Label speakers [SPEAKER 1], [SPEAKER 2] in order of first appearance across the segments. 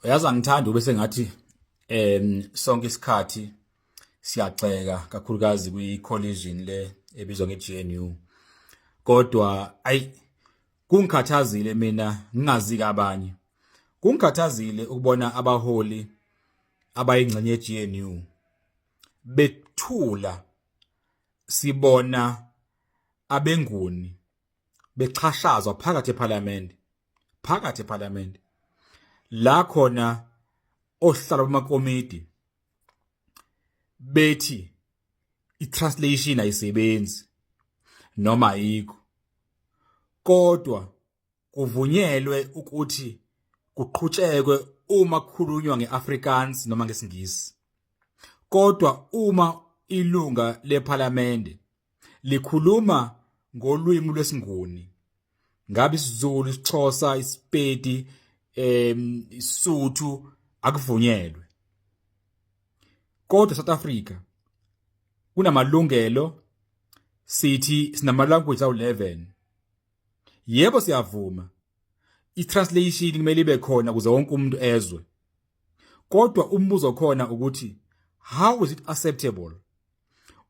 [SPEAKER 1] Uyazi angithandi ube sengathi sonke isikhathi siyaceka kakhulukazi kwi-collision le ebizwa nge-GNU kodwa kungikhathazile mina ngingazi kabanye kungikhathazile ukubona abaholi abayingxenye ye-GNU bethula sibona abenguni bechashazwa phakathi eParliament la khona ohlala bamakomidi bethi i-translation ayisebenzi noma ayikho kodwa kuvunyelwe ukuthi kuqhutshekwe uma kukhulunywa ngeAfrikaans noma ngesingisi kodwa uma ilunga leParliament likhuluma ngolwimi lwesinguni ngabe isiZulu, isiXhosa, iSpedi, iSotho akuvunyelwe. Kodwa South Africa kunamalungelo sithi sinama language awu11. Yebo siyavuma. I-translation kumele ibe khona ukuze wonke umuntu ezwe. Kodwa umbuzo khona ukuthi how is it acceptable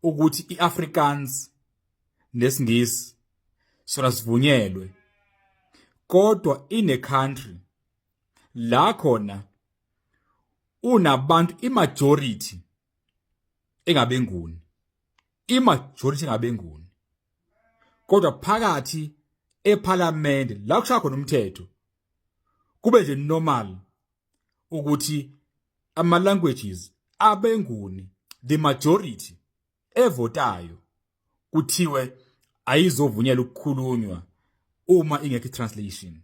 [SPEAKER 1] ukuthi iAfrikaans nesingisi sona sivunyelwe kodwa in a country la khona unabantu imajority engabenguni kodwa phakathi eParliament la kushaya khona umthetho kube nje normal ukuthi ama languages abenguni the majority evotayo kuthiwe ayizovunyelwa ukukhulunywa uma ingekho translation.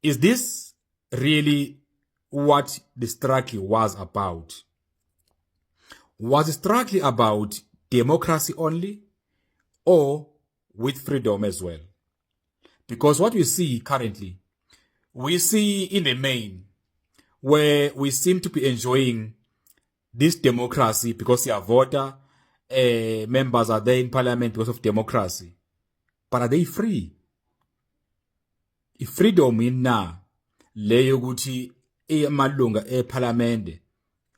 [SPEAKER 1] Is this really what the struggle was about? Was the struggle about democracy only or with freedom as well? Because what we see currently, we see in the main where we seem to be enjoying this democracy because they are voter, members are there in Parliament because of democracy. But are they free? Freedom ina leyo ukuthi amalunga eParliament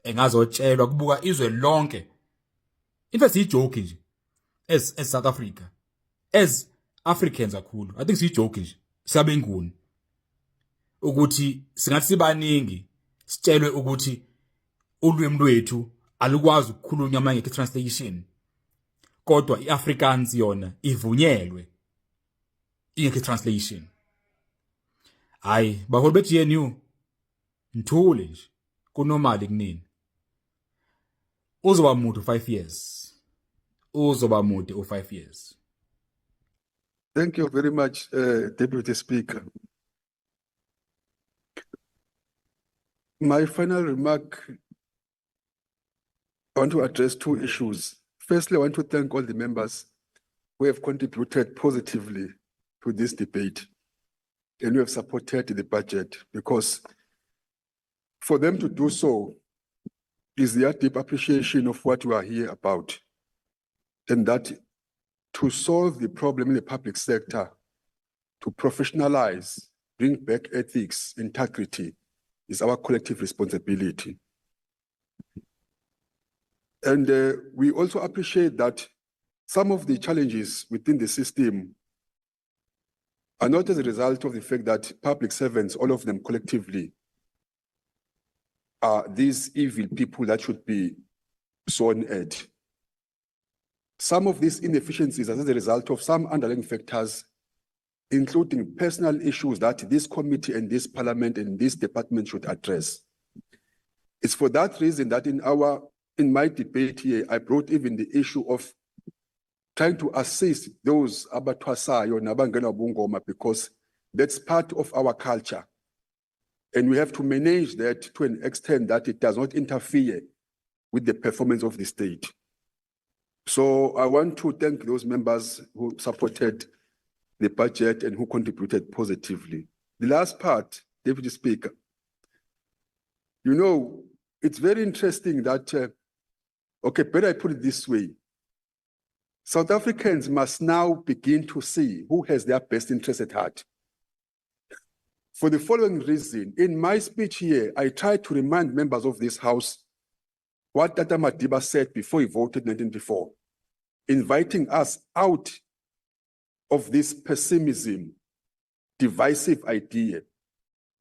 [SPEAKER 1] engazotshelwa kubuka izwe lonke. In fact sijoke nje as South Africa, as Africans kakhulu. I think sijoke nje siyabenguni ukuthi singathi sibaningi sitshelwe ukuthi ulwimi lwethu alukwazi ukukhulunywa manje nge-translation kodwa iAfrikaans yona ivunyelwe ingekho translation. Hayi baholi be-GNU nthule nje kunormal kunini uzoba mude 5 years.
[SPEAKER 2] Thank you very much, Deputy Speaker. My final remark, I want to address two issues. Firstly, I want to thank all the members who have contributed positively to this debate and who have supported the budget, because for them to do so is their deep appreciation of what we are here about, and that to solve the problem in the public sector, to professionalize, bring back ethics, integrity, is our collective responsibility. And we also appreciate that some of the challenges within the system are not as a result of the fact that public servants, all of them collectively, are these evil people that should be sworn at. Some of these inefficiencies are as a result of some underlying factors, including personal issues that this committee and this parliament and this department should address. It's for that reason that in my debate here, I brought even the issue of trying to assist those abatwasayo nabangena bungoma, because that's part of our culture. And we have to manage that to an extent that it does not interfere with the performance of the state. So I want to thank those members who supported the budget and who contributed positively. The last part, Deputy Speaker, you know, it's very interesting that, okay, better I put it this way. South Africans must now begin to see who has their best interest at heart. For the following reason, in my speech here, I tried to remind members of this House what Tata Madiba said before he voted in 1994, inviting us out of this pessimism, divisive idea.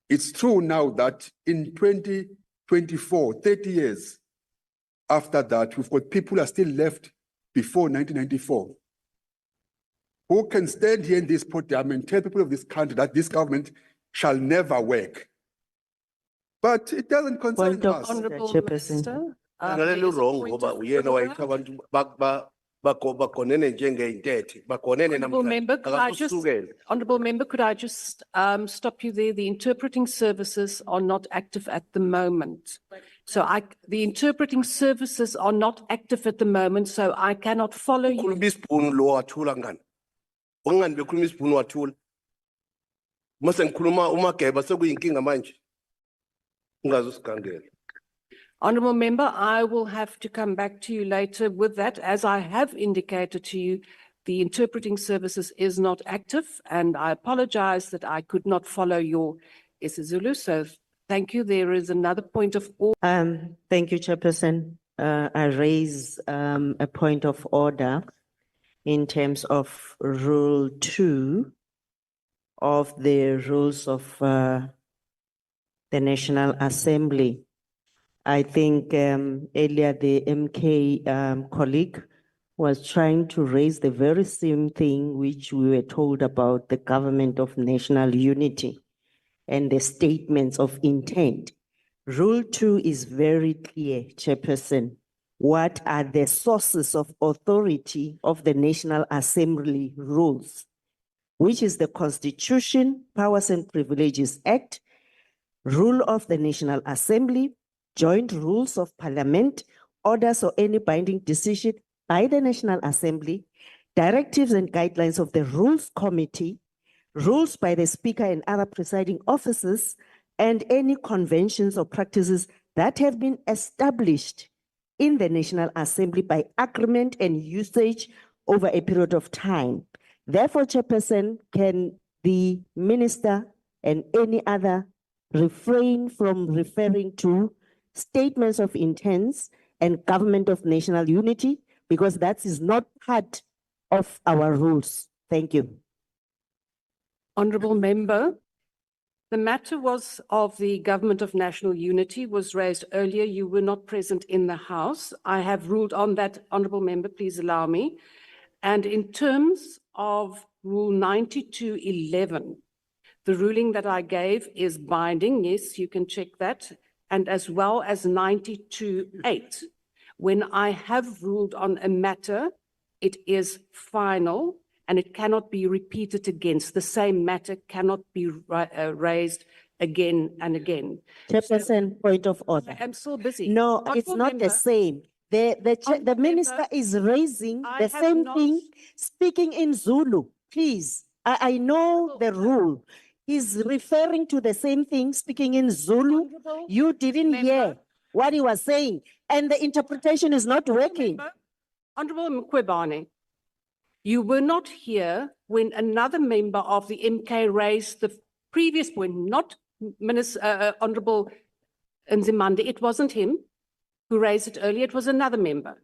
[SPEAKER 2] It's true now that in 2024, 30 years after that, we've got people who are still left before 1994 who can stand here in this podium and tell people of this country that this government shall never work. But it doesn't concern
[SPEAKER 3] Point of
[SPEAKER 2] us.
[SPEAKER 3] Honourable
[SPEAKER 4] Chairperson.
[SPEAKER 3] Minister.
[SPEAKER 4] Ngale
[SPEAKER 3] there is a
[SPEAKER 4] wrong
[SPEAKER 3] point
[SPEAKER 4] ngoba
[SPEAKER 3] of
[SPEAKER 4] uyena
[SPEAKER 3] order.
[SPEAKER 4] wayithi abantu bagonene njengeyintethe bagonene
[SPEAKER 3] Honourable member, could I just,
[SPEAKER 4] akakusukela.
[SPEAKER 3] Honourable member, could I just stop you there? The interpreting services are not active at the moment. So the interpreting services are not active at the moment, so I cannot follow you.
[SPEAKER 4] Ukhuluma isibhunu lo wathula ngani? Ongani bekhuluma isibhunu wathula. Mase ngikhuluma uMageba sekuyinkinga manje. Ungazusigangela.
[SPEAKER 3] Honourable member, I will have to come back to you later with that. As I have indicated to you, the interpreting services is not active, and I apologize that I could not follow your isiZulu. So thank you. There is another point of order.
[SPEAKER 5] Thank you, Chairperson. I raise a point of order in terms of Rule 2 of the rules of the National Assembly. I think earlier the MK colleague was trying to raise the very same thing which we were told about the Government of National Unity and the statements of intent. Rule 2 is very clear, Chairperson. What are the sources of authority of the National Assembly rules, which is the Constitution, Powers and Privileges Act, Rule of the National Assembly, Joint Rules of Parliament, orders or any binding decision by the National Assembly, directives and guidelines of the Rules Committee, rules by the Speaker and other presiding officers, and any conventions or practices that have been established in the National Assembly by agreement and usage over a period of time. Therefore, Chairperson, can the Minister and any other refrain from referring to statements of intents and Government of National Unity, because that is not part of our rules. Thank you.
[SPEAKER 3] Honourable member, the matter was of the Government of National Unity was raised earlier. You were not present in the House. I have ruled on that, Honourable member, please allow me. And in terms of Rule 92.11, the ruling that I gave is binding. Yes, you can check that. And as well as 92.8. When I have ruled on a matter, it is final and it cannot be repeated against. The same matter cannot be raised again and again.
[SPEAKER 5] Chairperson, point of order.
[SPEAKER 3] I am so busy.
[SPEAKER 5] No, it's
[SPEAKER 3] Honourable
[SPEAKER 5] not the
[SPEAKER 3] member,
[SPEAKER 5] same. The
[SPEAKER 3] Honourable
[SPEAKER 5] minister
[SPEAKER 3] member,
[SPEAKER 5] is raising
[SPEAKER 3] I
[SPEAKER 5] the
[SPEAKER 3] have
[SPEAKER 5] same
[SPEAKER 3] not-
[SPEAKER 5] thing, speaking in Zulu. Please, I know the rule. He's referring to the same thing, speaking in Zulu.
[SPEAKER 3] Honourable
[SPEAKER 5] You didn't hear
[SPEAKER 3] member.
[SPEAKER 5] what he was saying, and the interpretation is not working.
[SPEAKER 3] Honourable Mkhwebane, you were not here when another member of the MK raised the previous point, not Honourable Nzimande. It wasn't him who raised it earlier, it was another member.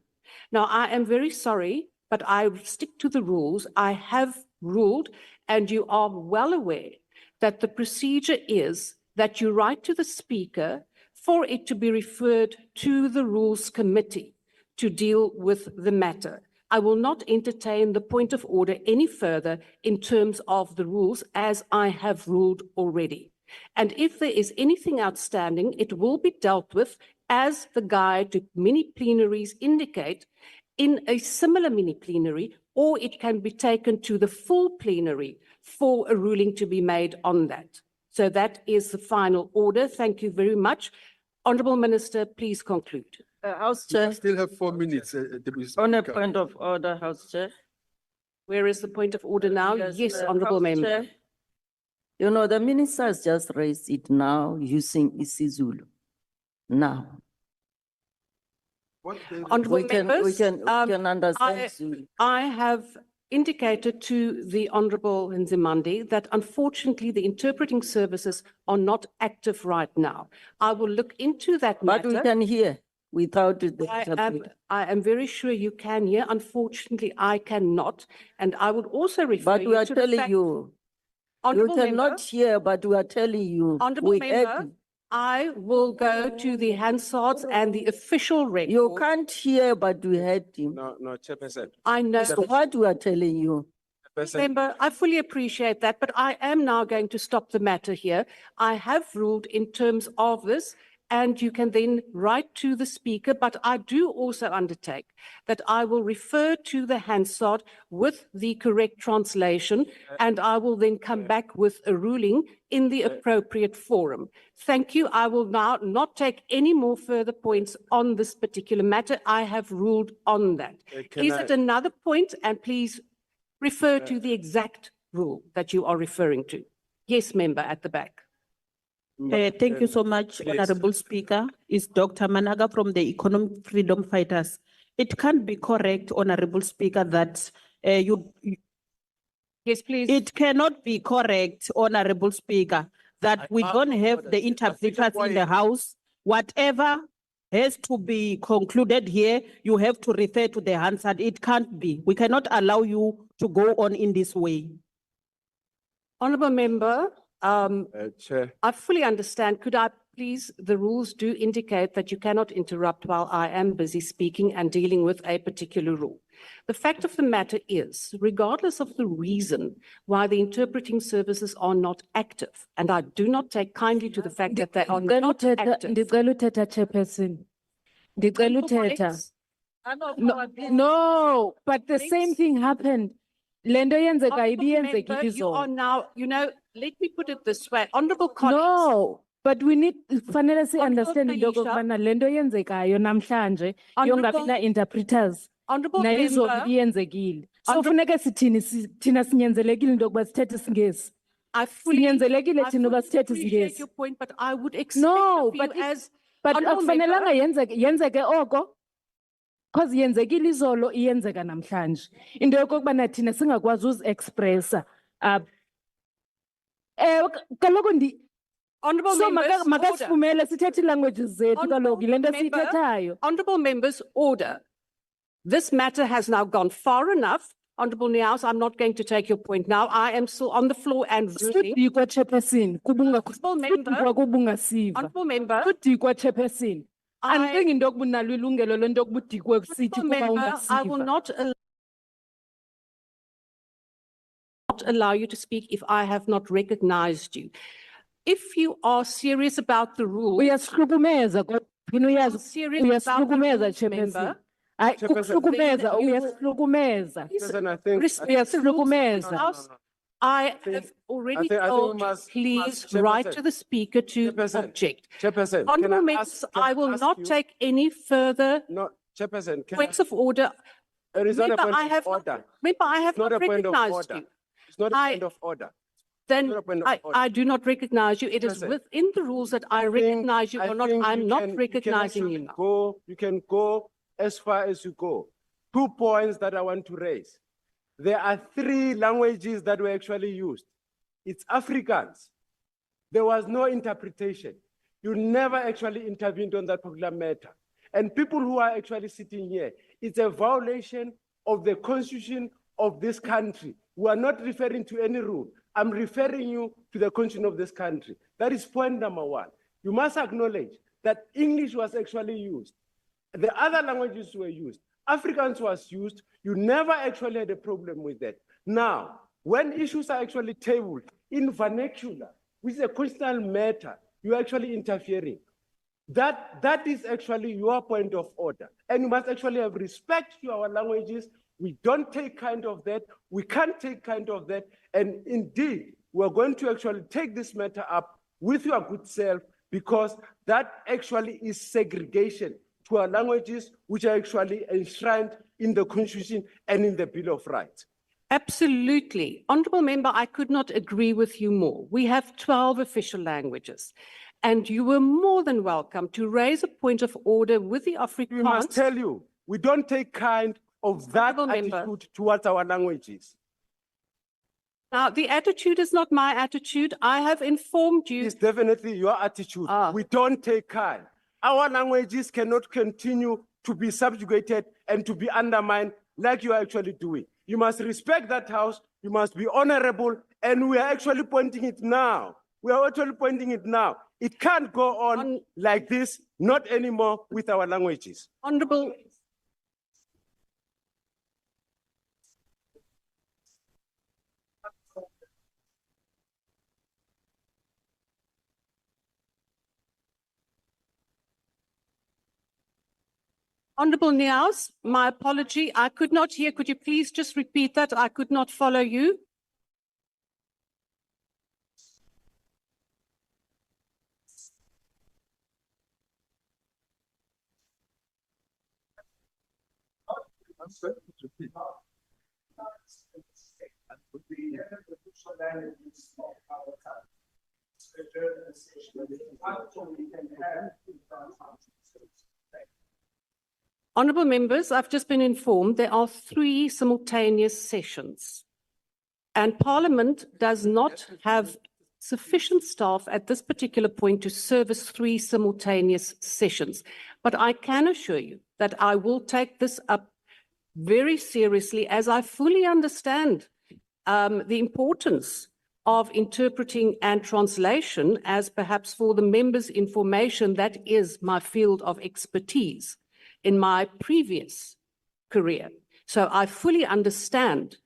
[SPEAKER 3] Now, I am very sorry, but I stick to the rules. I have ruled, and you are well aware that the procedure is that you write to the Speaker for it to be referred to the Rules Committee to deal with the matter. I will not entertain the point of order any further in terms of the rules, as I have ruled already. And if there is anything outstanding, it will be dealt with as the guide to mini plenaries indicate in a similar mini plenary, or it can be taken to the full plenary for a ruling to be made on that. So that is the final order. Thank you very much. Honourable Minister, please conclude.
[SPEAKER 2] We
[SPEAKER 6] House Chair,
[SPEAKER 2] still have 4 minutes. Deputy
[SPEAKER 6] on a
[SPEAKER 2] Speaker.
[SPEAKER 6] point of order, House Chair.
[SPEAKER 3] Where is the point of order now? Yes, Honourable
[SPEAKER 6] House
[SPEAKER 3] Member.
[SPEAKER 6] Chair, you know, the minister has just raised it now using isiZulu. Now,
[SPEAKER 2] What the-
[SPEAKER 3] Honourable
[SPEAKER 6] we can
[SPEAKER 3] members,
[SPEAKER 6] understand
[SPEAKER 3] I-
[SPEAKER 6] Zulu.
[SPEAKER 3] I have indicated to the Honourable Nzimande that unfortunately the interpreting services are not active right now. I will look into that
[SPEAKER 6] But we
[SPEAKER 3] matter.
[SPEAKER 6] can hear without the interpreter.
[SPEAKER 3] I am very sure you can hear. Unfortunately, I cannot. And I would also refer
[SPEAKER 6] But we
[SPEAKER 3] you
[SPEAKER 6] are
[SPEAKER 3] to the
[SPEAKER 6] telling
[SPEAKER 3] fact-
[SPEAKER 6] you, you
[SPEAKER 3] Honourable Member,
[SPEAKER 6] cannot hear, but we are telling you.
[SPEAKER 3] Honourable
[SPEAKER 6] we heard
[SPEAKER 3] Member,
[SPEAKER 6] you.
[SPEAKER 3] I will go to the Hansards and the official record.
[SPEAKER 6] You can't hear, but we heard him.
[SPEAKER 7] No, Chairperson.
[SPEAKER 3] I know.
[SPEAKER 6] So what we are telling you.
[SPEAKER 7] Chairperson,
[SPEAKER 3] Member, I fully appreciate that, but I am now going to stop the matter here. I have ruled in terms of this, and you can then write to the speaker, but I do also undertake that I will refer to the Hansard with the correct translation, and I will then come back with a ruling in the appropriate forum. Thank you. I will now not take any more further points on this particular matter. I have ruled on that.
[SPEAKER 7] can
[SPEAKER 3] Is
[SPEAKER 7] I-
[SPEAKER 3] it another point? And please refer to the exact rule that you are referring to. Yes, member at the back.
[SPEAKER 8] Thank you so much,
[SPEAKER 7] Please.
[SPEAKER 8] Honorable Speaker. It's Dr. Managa from the Economic Freedom Fighters. It can't be correct, Honorable Speaker, that
[SPEAKER 3] Yes, please.
[SPEAKER 8] it cannot be correct, Honorable Speaker, that we don't have the interpreters in the House. Whatever has to be concluded here, you have to refer to the Hansard. It can't be. We cannot allow you to go on in this way.
[SPEAKER 3] Honourable member,
[SPEAKER 7] Chair,
[SPEAKER 3] I fully understand. Could I please, the rules do indicate that you cannot interrupt while I am busy speaking and dealing with a particular rule. The fact of the matter is, regardless of the reason why the interpreting services are not active, and I do not take kindly to the fact that they are not active.
[SPEAKER 9] Ndicela uthetha chairperson. Ndicela uthetha.
[SPEAKER 3] Honourable
[SPEAKER 9] No, but the same
[SPEAKER 3] Thanks.
[SPEAKER 9] thing happened. Le nto yenzeka ibiyenzekile
[SPEAKER 3] member, you are
[SPEAKER 9] izolo.
[SPEAKER 3] now, let me put it this way, honourable colleagues.
[SPEAKER 9] No, but we need, fanele si
[SPEAKER 3] Honourable
[SPEAKER 9] understand into
[SPEAKER 3] Felicia.
[SPEAKER 9] okokubana le nto yenzekayo namhlanje yongabi
[SPEAKER 3] Honourable-
[SPEAKER 9] na-interpreters
[SPEAKER 3] Honourable
[SPEAKER 9] nayizolo
[SPEAKER 3] member,
[SPEAKER 9] ibiyenzekile. So
[SPEAKER 3] Honourable-
[SPEAKER 9] funeke sithini, thina sinyanzelekile into yokuba sithethe isingesi.
[SPEAKER 3] I fully,
[SPEAKER 9] Sinyanzelekile
[SPEAKER 3] I
[SPEAKER 9] thina uba
[SPEAKER 3] fully
[SPEAKER 9] sithethe
[SPEAKER 3] appreciate
[SPEAKER 9] isingesi.
[SPEAKER 3] your point, but I would expect
[SPEAKER 9] No,
[SPEAKER 3] of you
[SPEAKER 9] but
[SPEAKER 3] as.
[SPEAKER 9] But
[SPEAKER 3] Honourable
[SPEAKER 9] akufanelanga
[SPEAKER 3] member,
[SPEAKER 9] yenzeke oko. Cause yenzekile izolo iyenzeka namhlanje. Into yokokubana thina singakwazi uzi-expressa. Kaloku
[SPEAKER 3] Honourable
[SPEAKER 9] so
[SPEAKER 3] members, order.
[SPEAKER 9] makasivumele sithethe languages zethu kaloku yile nto
[SPEAKER 3] Honourable member,
[SPEAKER 9] siyithethayo.
[SPEAKER 3] Honourable members, order. This matter has now gone far enough. Honourable Niaus, I'm not going to take your point now. I am still on the floor and ruling.
[SPEAKER 9] Sudikwa chairperson,
[SPEAKER 3] Honourable member,
[SPEAKER 9] sudikwa kuba ungasiva.
[SPEAKER 3] honourable member,
[SPEAKER 9] Sudikwa chairperson.
[SPEAKER 3] I,
[SPEAKER 9] Andicingi into yokuba unalo ilungelo lento yokuba udikwe kusithi
[SPEAKER 3] honourable
[SPEAKER 9] kuba
[SPEAKER 3] member, I will
[SPEAKER 9] ungasiva.
[SPEAKER 3] not allow you to speak if I have not recognized you. If you are serious about the rule,
[SPEAKER 9] Uyasihlukumeza kodwa phina uyazi
[SPEAKER 3] serious about the
[SPEAKER 9] uyasihlukumeza
[SPEAKER 3] rules,
[SPEAKER 9] chairperson.
[SPEAKER 3] member,
[SPEAKER 9] Hayi
[SPEAKER 7] Chairperson,
[SPEAKER 9] ukuhlukumeza
[SPEAKER 3] then you-
[SPEAKER 9] uyasihlukumeza.
[SPEAKER 7] Chairperson, I think.
[SPEAKER 9] Uyasihlukumeza.
[SPEAKER 3] House, I
[SPEAKER 7] think-
[SPEAKER 3] have already
[SPEAKER 7] I think we
[SPEAKER 3] told, you,
[SPEAKER 7] must-
[SPEAKER 3] please
[SPEAKER 7] Chairperson.
[SPEAKER 3] write to the speaker to
[SPEAKER 7] Chairperson.
[SPEAKER 3] object.
[SPEAKER 7] Chairperson, can
[SPEAKER 3] Honourable
[SPEAKER 7] I
[SPEAKER 3] members,
[SPEAKER 7] ask? can
[SPEAKER 3] I will
[SPEAKER 7] ask
[SPEAKER 3] not
[SPEAKER 7] you-
[SPEAKER 3] take any further
[SPEAKER 7] No, Chairperson, can I?
[SPEAKER 3] points of order.
[SPEAKER 7] It is not a
[SPEAKER 3] Member,
[SPEAKER 7] point
[SPEAKER 3] I
[SPEAKER 7] of
[SPEAKER 3] have,
[SPEAKER 7] order.
[SPEAKER 3] member, I have
[SPEAKER 7] It's not
[SPEAKER 3] not
[SPEAKER 7] a point of
[SPEAKER 3] recognized
[SPEAKER 7] order.
[SPEAKER 3] you.
[SPEAKER 7] It's not a
[SPEAKER 3] I-
[SPEAKER 7] point of order.
[SPEAKER 3] Then
[SPEAKER 7] not a point of order.
[SPEAKER 3] I do not recognize you. It is
[SPEAKER 7] Chairperson.
[SPEAKER 3] within the rules that I
[SPEAKER 7] think-
[SPEAKER 3] recognize you
[SPEAKER 7] I
[SPEAKER 3] or not.
[SPEAKER 7] think
[SPEAKER 3] I'm
[SPEAKER 7] you
[SPEAKER 3] not
[SPEAKER 7] can- you can
[SPEAKER 3] recognizing you
[SPEAKER 7] actually
[SPEAKER 3] now.
[SPEAKER 7] You can go as far as you go. 2 points that I want to raise. There are 3 languages that were actually used. It's Afrikaans. There was no interpretation. You never actually intervened on that particular matter. And people who are actually sitting here, it's a violation of the constitution of this country. We are not referring to any rule. I'm referring you to the constitution of this country. That is point number 1. You must acknowledge that English was actually used. The other languages were used. Afrikaans was used. You never actually had a problem with that. Now, when issues are actually tabled in vernacular, which is a constitutional matter, you're actually interfering. That is actually your point of order. And you must actually have respect to our languages. We don't take kind of that. We can't take kind of that. And indeed, we're going to actually take this matter up with your good self because that actually is segregation to our languages, which are actually enshrined in the Constitution and in the Bill of Rights.
[SPEAKER 3] Absolutely. Honourable member, I could not agree with you more. We have 12 official languages. And you were more than welcome to raise a point of order with the
[SPEAKER 7] We must
[SPEAKER 3] Afrikaans.
[SPEAKER 7] tell you, we don't take kind of that
[SPEAKER 3] Honourable member.
[SPEAKER 7] attitude towards our languages.
[SPEAKER 3] Now, the attitude is not my attitude. I have informed you.
[SPEAKER 7] It's definitely your attitude.
[SPEAKER 3] Ah.
[SPEAKER 7] We don't take kind. Our languages cannot continue to be subjugated and to be undermined like you are actually doing. You must respect that house. You must be honorable. And we are actually pointing it now. We are actually pointing it now. It can't go on like this, not anymore with our languages.
[SPEAKER 3] Honourable. Honourable Niaus, my apology. I could not hear. Could you please just repeat that? I could not follow you. Honourable members, I've just been informed there are 3 simultaneous sessions. And Parliament does not have sufficient staff at this particular point to service 3 simultaneous sessions. But I can assure you that I will take this up very seriously as I fully understand the importance of interpreting and translation as perhaps for the members' information, that is my field of expertise in my previous career. So I fully understand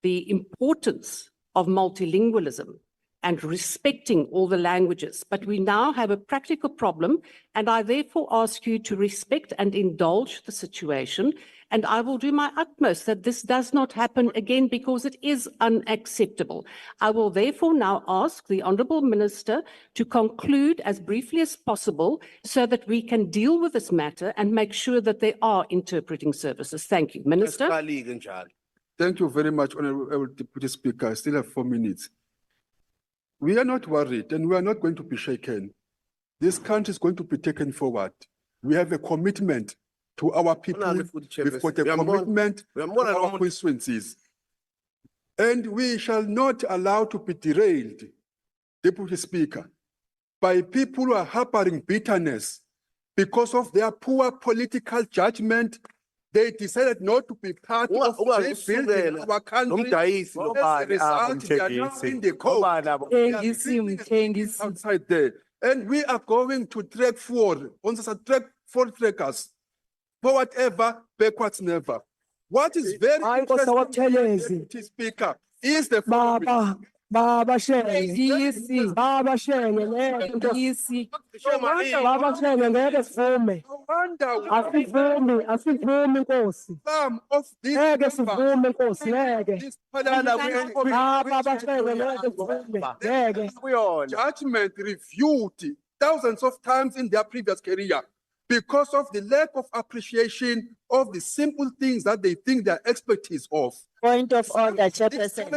[SPEAKER 3] the importance of multilingualism and respecting all the languages. But we now have a practical problem, and I therefore ask you to respect and indulge the situation. And I will do my utmost that this does not happen again because it is unacceptable. I will therefore now ask the Honourable Minister to conclude as briefly as possible so that we can deal with this matter and make sure that there are interpreting services. Thank you. Minister.
[SPEAKER 2] Thank you very much, Honourable Deputy Speaker. I still have 4 minutes. We are not worried and we are not going to be shaken. This country is going to be taken forward. We have a commitment to our people. We've got a commitment to our constituencies. And we shall not allow to be derailed, Deputy Speaker, by people who are harboring bitterness because of their poor political judgment. They decided not to be part of rebuilding our country. As a result, they are now in the court. They are living outside there. And we are going to track forward, trackers, for whatever, backwards never. What is very interesting, Deputy Speaker, is the following.
[SPEAKER 10] Baba Shenge, yisi, Baba Shenge, yisi. Baba Shenge, ngeke sivume. Asivume Nkosi.
[SPEAKER 2] Some of these
[SPEAKER 10] Ngeke sivume Nkosi, ngeke. Baba Shenge, ngeke sivume. Ngeke.
[SPEAKER 2] Judgment reviewed thousands of times in their previous career because of the lack of appreciation of the simple things that they think they're expertise of.
[SPEAKER 6] Point of order, Chairperson.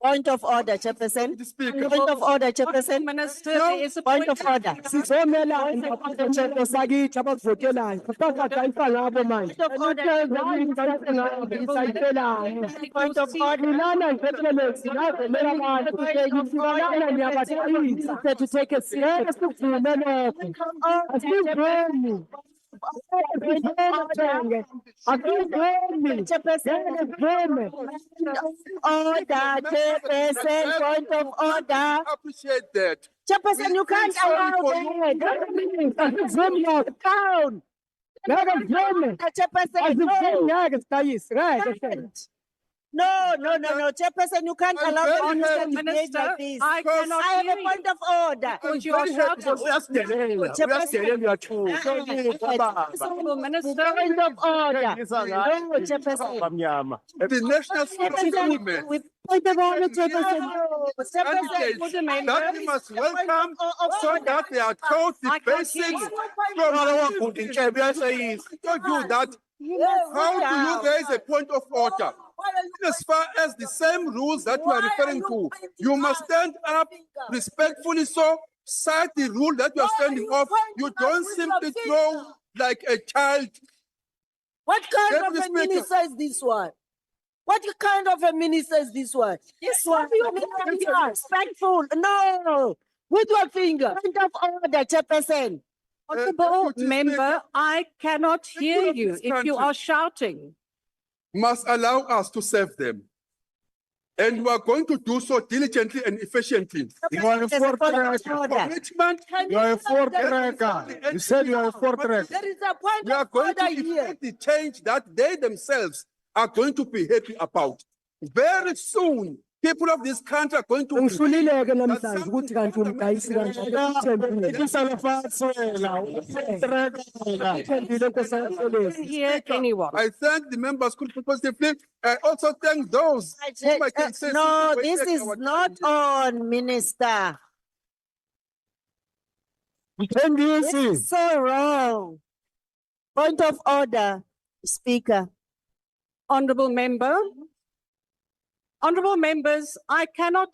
[SPEAKER 6] Point of order, Chairperson. Point of order, Chairperson.
[SPEAKER 3] Minister, there is a
[SPEAKER 6] Point of order.
[SPEAKER 10] Sizomela Chairperson sakithi abavotelayo. Sasathatha ifanabo manje.
[SPEAKER 6] Point of order.
[SPEAKER 10] Lana ngiphethelezi ngavumela abantu. Ngifana ngiyabathayisa to take a seat. Sivume lokho. Asivumi.
[SPEAKER 6] Order, Chairperson, point of order.
[SPEAKER 2] Appreciate that.
[SPEAKER 6] Chairperson, you can't allow that.
[SPEAKER 10] Down.
[SPEAKER 6] No, Chairperson, you can't allow the minister to behave like this.
[SPEAKER 3] I cannot
[SPEAKER 6] I have
[SPEAKER 3] hear
[SPEAKER 6] a
[SPEAKER 3] you.
[SPEAKER 6] point of order.
[SPEAKER 3] Because you are shouting. Honourable Minister.
[SPEAKER 6] Point of order. No, Chairperson.
[SPEAKER 2] The national security movement.
[SPEAKER 6] With point of order, Chairperson.
[SPEAKER 2] Candidates that we must welcome so that they are taught the basics from I told you that. How do you raise a point of order? As far as the same rules that you are referring to, you must stand up respectfully, so cite the rule that you are standing off. You don't simply throw like a child
[SPEAKER 6] What kind
[SPEAKER 2] Deputy
[SPEAKER 6] of a
[SPEAKER 2] Speaker.
[SPEAKER 6] minister is this one? What kind of a minister is this one? This one, respectful, no, with your finger. Point of order, Chairperson.
[SPEAKER 3] Honorable
[SPEAKER 2] Deputy
[SPEAKER 3] member, I cannot hear
[SPEAKER 2] of
[SPEAKER 3] you
[SPEAKER 2] this
[SPEAKER 3] if you
[SPEAKER 2] country.
[SPEAKER 3] are shouting.
[SPEAKER 2] Must allow us to serve them. And we are going to do so diligently and efficiently.
[SPEAKER 10] You are a
[SPEAKER 6] There's a
[SPEAKER 10] fourth
[SPEAKER 6] point of
[SPEAKER 10] tracker.
[SPEAKER 6] order.
[SPEAKER 2] Commitment,
[SPEAKER 10] You are a fourth
[SPEAKER 2] Yes,
[SPEAKER 10] tracker. You said you are a fourth tracker.
[SPEAKER 6] There is a point
[SPEAKER 2] we are
[SPEAKER 6] of
[SPEAKER 2] going to
[SPEAKER 6] order here.
[SPEAKER 2] effect the change that they themselves are going to be happy about. Very soon, people of this country are going to
[SPEAKER 10] Ngihlulile-ke
[SPEAKER 2] that
[SPEAKER 10] namhlanje
[SPEAKER 2] something
[SPEAKER 10] ukuthi kanti umgayisi kanjani.
[SPEAKER 3] Can't hear anyone.
[SPEAKER 2] I thank the members positively. I also thank those whom I can say.
[SPEAKER 6] No,
[SPEAKER 2] simply
[SPEAKER 6] this
[SPEAKER 2] wasted
[SPEAKER 6] is
[SPEAKER 2] our
[SPEAKER 6] not
[SPEAKER 2] time.
[SPEAKER 6] on, Minister. This
[SPEAKER 10] Mthengisi.
[SPEAKER 6] is so wrong. Point of order, Speaker.
[SPEAKER 3] Honorable member. Honorable members, I cannot